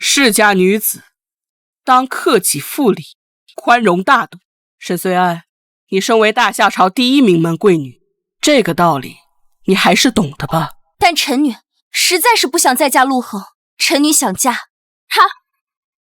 世家女子当克己复礼，宽容大度。沈虽安，你身为大夏朝第一名门贵女，这个道理你还是懂的吧？但臣女实在是不想再嫁陆恒，臣女想嫁他。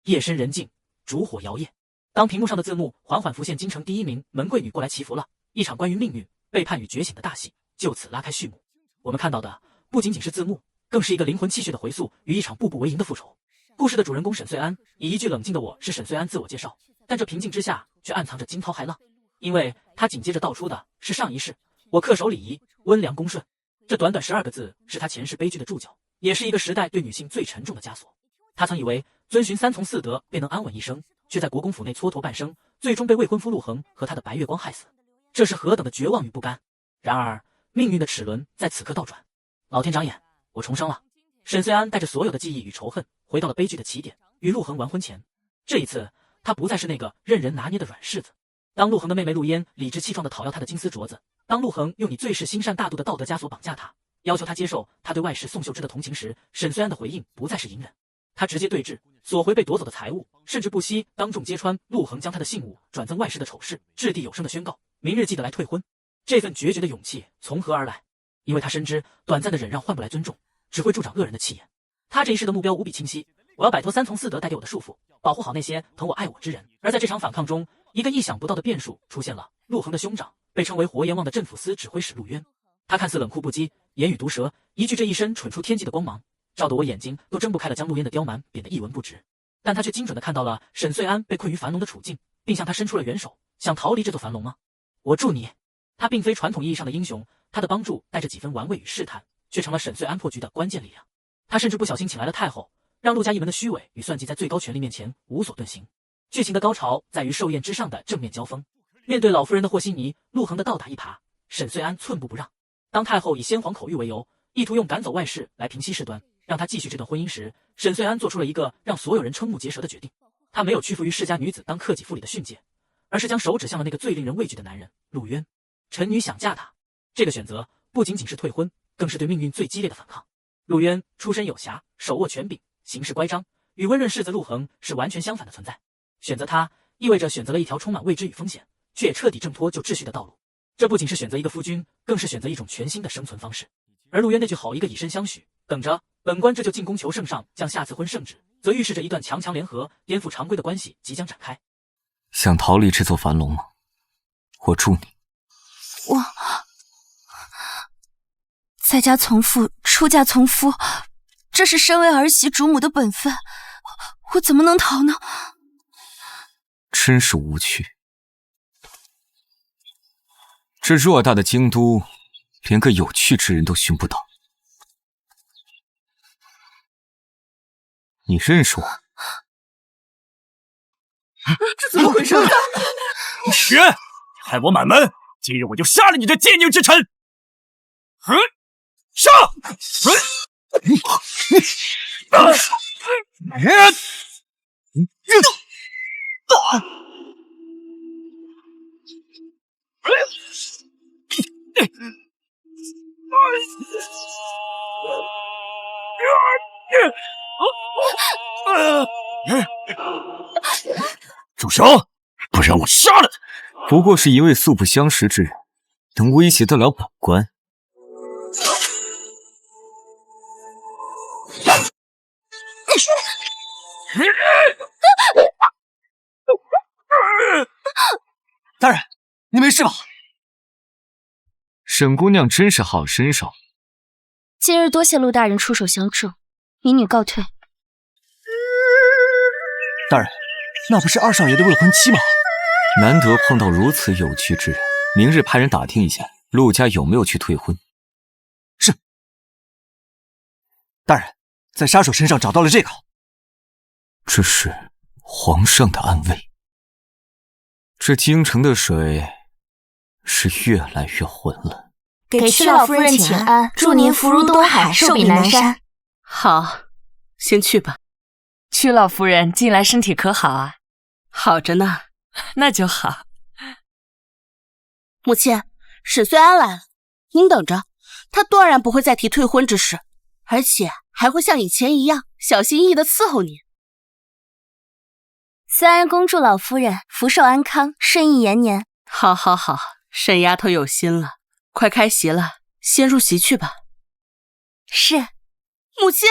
夜深人静，烛火摇曳，当屏幕上的字幕缓缓浮现京城第一名门贵女过来祈福了，一场关于命运、背叛与觉醒的大戏就此拉开序幕。我们看到的不仅仅是字幕，更是一个灵魂泣血的回溯与一场步步为营的复仇。故事的主人公沈岁安以一句冷静的我是沈岁安自我介绍，但这平静之下却暗藏着惊涛骇浪，因为他紧接着道出的是上一世我恪守礼仪，温良恭顺。这短短12个字是他前世悲剧的注脚，也是一个时代对女性最沉重的枷锁。他曾以为遵循3从4德便能安稳一生，却在国公府内蹉跎半生，最终被未婚夫陆恒和他的白月光害死，这是何等的绝望与不甘。然而命运的齿轮在此刻倒转，老天长眼，我重生了。沈岁安带着所有的记忆与仇恨回到了悲剧的起点，与陆恒完婚前。这一次他不再是那个任人拿捏的软柿子。当陆恒的妹妹陆嫣理直气壮地讨要他的金丝镯子，当陆恒用你最是心善大度的道德枷锁绑架他，要求他接受他对外室宋秀芝的同情时，沈岁安的回应不再是隐忍，他直接对峙，索回被夺走的财物，甚至不惜当众揭穿陆恒将他的信物转赠外室的丑事，掷地有声的宣告明日记得来退婚。这份决绝的勇气从何而来？因为他深知短暂的忍让换不来尊重，只会助长恶人的气焰。他这一世的目标无比清晰，我要摆脱3从4德带给我的束缚，保护好那些疼我爱我之人。而在这场反抗中，一个意想不到的变数出现了，陆恒的兄长被称为活阎王的镇抚司指挥使陆渊。他看似冷酷不羁，言语毒舌，一句这一身蠢出天际的光芒，照得我眼睛都睁不开了，将陆渊的刁蛮贬得一文不值。但他却精准地看到了沈岁安被困于樊笼的处境，并向他伸出了援手，想逃离这座樊笼吗？我助你。他并非传统意义上的英雄，他的帮助带着几分玩味与试探，却成了沈岁安破局的关键力量。他甚至不小心请来了太后，让陆家一门的虚伪与算计在最高权力面前无所遁形。剧情的高潮在于寿宴之上的正面交锋，面对老夫人的和稀泥，陆恒的倒打一耙，沈岁安寸步不让。当太后以先皇口谕为由，意图用赶走外室来平息事端，让他继续这段婚姻时，沈岁安做出了一个让所有人瞠目结舌的决定。他没有屈服于世家女子当克己复礼的训诫，而是将手指向了那个最令人畏惧的男人陆渊。臣女想嫁他，这个选择不仅仅是退婚，更是对命运最激烈的反抗。陆渊出身有侠，手握权柄，行事乖张，与温润世子陆恒是完全相反的存在。选择他意味着选择了一条充满未知与风险，却也彻底挣脱旧秩序的道路。这不仅是选择一个夫君，更是选择一种全新的生存方式。而陆渊那句好一个以身相许，等着本官这就进宫求圣上降下赐婚圣旨，则预示着一段强强联合、颠覆常规的关系即将展开。想逃离这座樊笼吗？我助你。我在家从父，出嫁从夫，这是身为儿媳主母的本分，我怎么能逃呢？真是无趣。这偌大的京都，连个有趣之人都寻不到。你认识我？这怎么回事？是，你害我满门，今日我就杀了你这奸佞之臣！上！住手！不然我杀了他！不过是一位素不相识之人，能威胁得了本官？大人，你没事吧？沈姑娘真是好身手。今日多谢陆大人出手相助，民女告退。大人，那不是二少爷的未婚妻吗？难得碰到如此有趣之人，明日派人打听一下陆家有没有去退婚。是。大人，在杀手身上找到了这个。这是皇上的安危。这京城的水是越来越浑了。给屈老夫人请安，祝您福如东海，寿比南山。好，先去吧。屈老夫人近来身体可好啊？好着呢。那就好。母亲，沈岁安来了，您等着，他断然不会再提退婚之事，而且还会像以前一样小心翼翼地伺候您。虽安恭祝老夫人福寿安康，顺意延年。好，好，好，沈丫头有心了，快开席了，先入席去吧。是。母亲，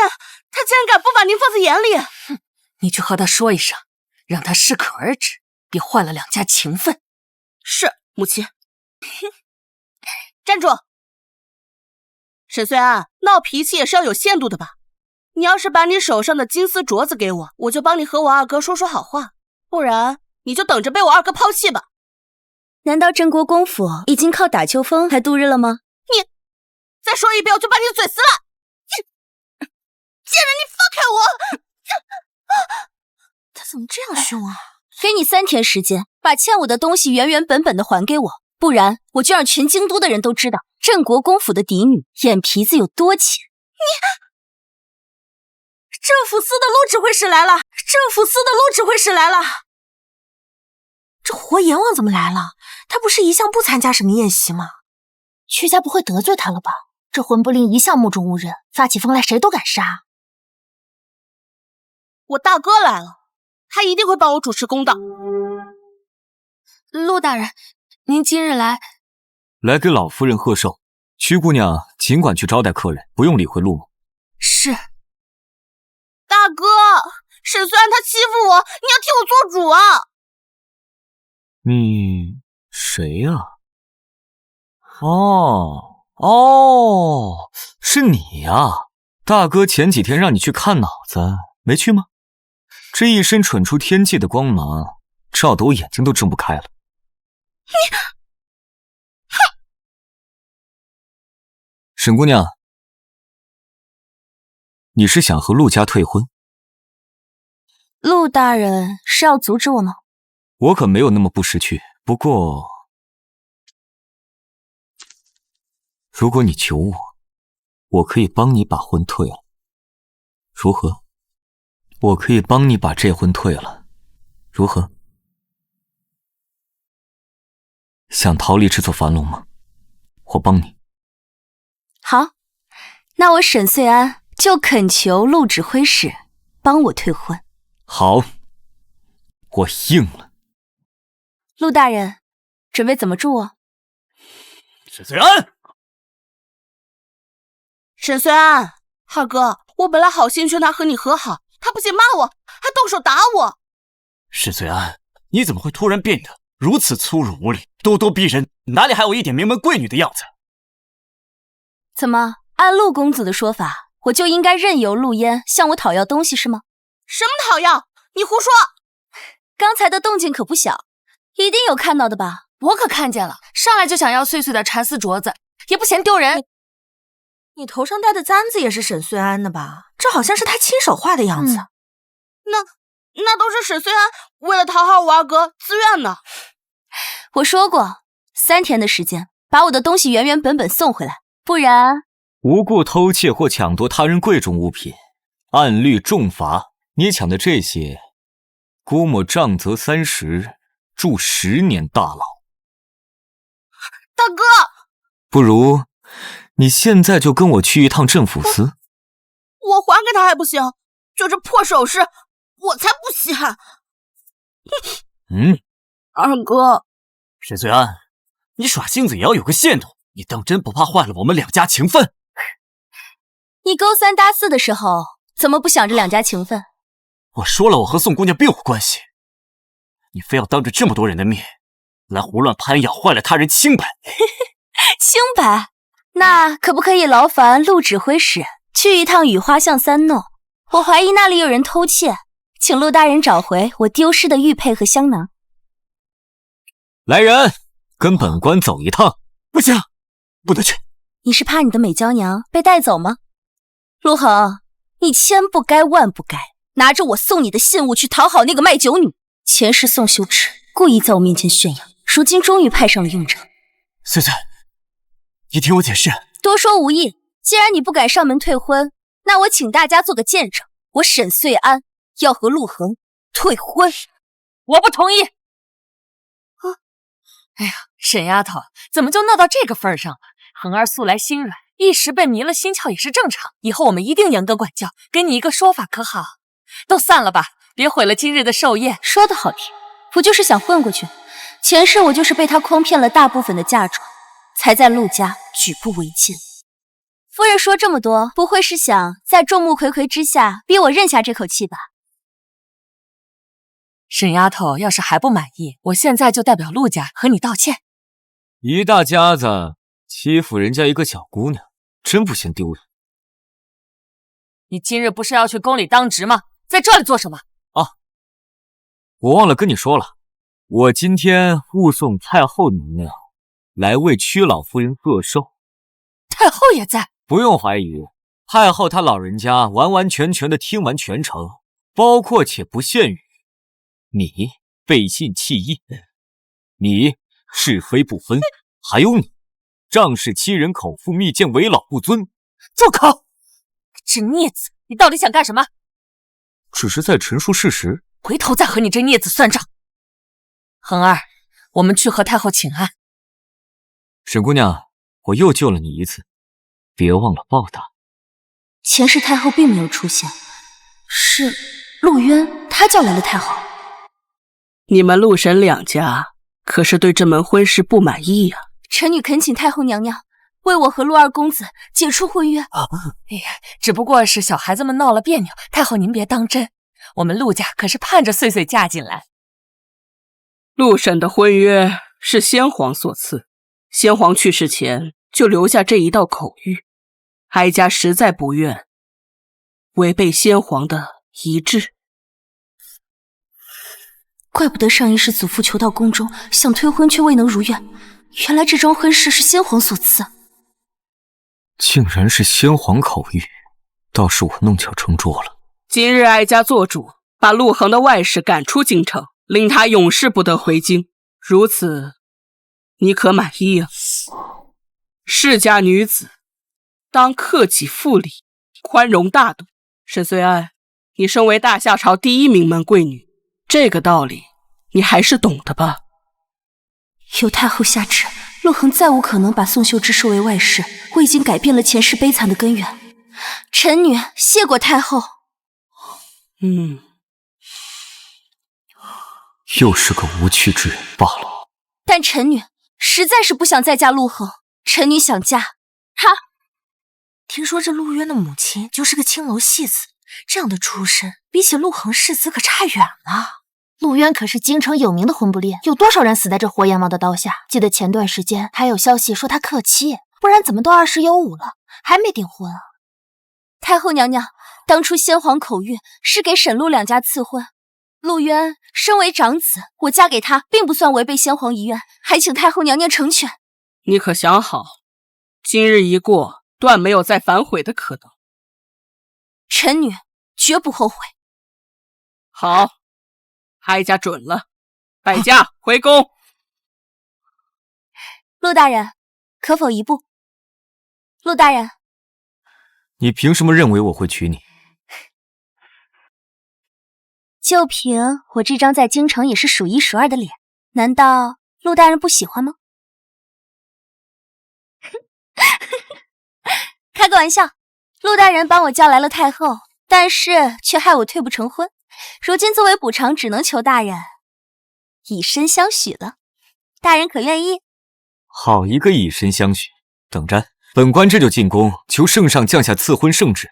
他竟然敢不把您放在眼里！哼，你去和他说一声，让他适可而止，别坏了两家情分。是，母亲。站住！沈岁安，闹脾气也是要有限度的吧？你要是把你手上的金丝镯子给我，我就帮你和我二哥说说好话，不然你就等着被我二哥抛弃吧。难道郑国公府已经靠打秋风来度日了吗？你再说一遍，我就把你的嘴撕了！贱人，你放开我！他怎么这样凶啊？给你3天时间，把欠我的东西原原本本的还给我，不然我就让全京都的人都知道郑国公府的嫡女眼皮子有多浅。政府司的陆指挥使来了！政府司的陆指挥使来了！这活阎王怎么来了？他不是一向不参加什么宴席吗？屈家不会得罪他了吧？这魂不吝一向目中无人，发起疯来谁都敢杀。我大哥来了，他一定会帮我主持公道。陆大人，您今日来给老夫人贺寿。屈姑娘尽管去招待客人，不用理会陆母。是。大哥，沈虽然他欺负我，你要替我做主啊！你谁呀？是你呀！大哥前几天让你去看脑子，没去吗？这一身蠢出天际的光芒，照得我眼睛都睁不开了。你，哼！沈姑娘，你是想和陆家退婚？陆大人是要阻止我吗？我可没有那么不识趣，不过如果你求我，我可以帮你把婚退了。如何？我可以帮你把这婚退了，如何？想逃离这座樊笼吗？我帮你。好，那我沈岁安就恳求陆指挥使帮我退婚。好，我应了。陆大人，准备怎么助我？沈岁安，沈岁安，二哥，我本来好心劝他和你和好，他不仅骂我，还动手打我。沈岁安，你怎么会突然变得如此粗鲁无礼、咄咄逼人，哪里还有一点名门贵女的样子？怎么，按陆公子的说法，我就应该任由陆嫣向我讨要东西是吗？什么讨要？你胡说！刚才的动静可不小，一定有看到的吧？我可看见了，上来就想要碎碎的蚕丝镯子，也不嫌丢人。你头上戴的簪子也是沈岁安的吧？这好像是他亲手画的样子。那都是沈岁安为了讨好我二哥自愿的。我说过，3天的时间，把我的东西原原本本送回来，不然无故偷窃或抢夺他人贵重物品，按律重罚。你抢的这些，估摸杖责30，处10年大牢。大哥，不如你现在就跟我去一趟镇抚司。我还给他还不行？就这破首饰，我才不稀罕。二哥，沈岁安，你耍性子也要有个限度，你当真不怕坏了我们两家情分？你勾3搭4的时候，怎么不想着两家情分？我说了，我和宋姑娘并无关系，你非要当着这么多人的面来胡乱攀咬，坏了他人清白。清白？那可不可以劳烦陆指挥使去一趟雨花巷3弄？我怀疑那里有人偷窃，请陆大人找回我丢失的玉佩和香囊。来人，跟本官走一趟。不行，不能去。你是怕你的美娇娘被带走吗？陆恒，你千不该万不该拿着我送你的信物去讨好那个卖酒女。前世宋修耻故意在我面前炫耀，如今终于派上了用场。岁岁，你听我解释。多说无益，既然你不敢上门退婚，那我请大家做个见证，我沈岁安要和陆恒退婚。我不同意。哎呀，沈丫头，怎么就闹到这个份上了？恒儿素来心软，一时被迷了心窍也是正常。以后我们一定严格管教，给你一个说法，可好？都散了吧，别毁了今日的寿宴。说的好听，不就是想混过去？前世我就是被他诓骗了大部分的嫁妆，才在陆家举步维艰。夫人说这么多，不会是想在众目睽睽之下逼我认下这口气吧？沈丫头要是还不满意，我现在就代表陆家和你道歉。一大家子欺负人家一个小姑娘，真不嫌丢人。你今日不是要去宫里当值吗？在这里做什么？我忘了跟你说了，我今天误送太后娘娘来为屈老夫人贺寿。太后也在？不用怀疑，太后她老人家完完全全的听完全程，包括且不限于你背信弃义，你是非不分，还有你仗势欺人，口腹蜜饯，为老不尊。住口！这孽子，你到底想干什么？只是在陈述事实，回头再和你这孽子算账。恒儿，我们去和太后请安。沈姑娘，我又救了你一次，别忘了报答。前世太后并没有出现，是陆渊他叫来了太后。你们陆沈两家可是对这门婚事不满意呀？臣女恳请太后娘娘为我和陆二公子解除婚约。哎呀，只不过是小孩子们闹了别扭，太后您别当真。我们陆家可是盼着岁岁嫁进来。陆沈的婚约是先皇所赐，先皇去世前就留下这一道口谕，哀家实在不愿违背先皇的遗志。怪不得上一世祖父求到宫中，想退婚却未能如愿，原来这桩婚事是先皇所赐。竟然是先皇口谕，倒是我弄巧成拙了。今日哀家做主，把陆恒的外室赶出京城，令他永世不得回京。如此，你可满意啊？世家女子当克己复礼，宽容大度。沈随安，你身为大夏朝第一名门贵女，这个道理你还是懂的吧？有太后下旨，陆恒再无可能把宋秀芝收为外室。我已经改变了前世悲惨的根源，臣女谢过太后。又是个无趣之人罢了。但臣女实在是不想再嫁陆恒，臣女想嫁他。听说这陆渊的母亲就是个青楼戏子，这样的出身比起陆恒世子可差远了。陆渊可是京城有名的婚不恋，有多少人死在这活阎王的刀下？记得前段时间还有消息说他克妻，不然怎么都20有5了，还没订婚啊？太后娘娘，当初先皇口谕是给沈陆两家赐婚，陆渊身为长子，我嫁给他并不算违背先皇遗愿，还请太后娘娘成全。你可想好，今日一过，断没有再反悔的可能。臣女绝不后悔。好，哀家准了，拜驾回宫。陆大人，可否一步？陆大人，你凭什么认为我会娶你？就凭我这张在京城也是数一数二的脸，难道陆大人不喜欢吗？开个玩笑，陆大人帮我叫来了太后，但是却害我退不成婚，如今作为补偿，只能求大人以身相许了。大人可愿意？好一个以身相许！等着，本官这就进宫求圣上降下赐婚圣旨，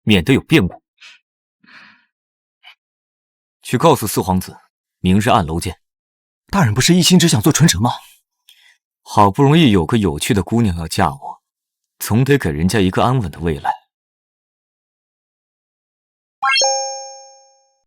免得有变故。去告诉四皇子，明日按楼见。大人不是一心只想做纯臣吗？好不容易有个有趣的姑娘要嫁我，总得给人家一个安稳的未来。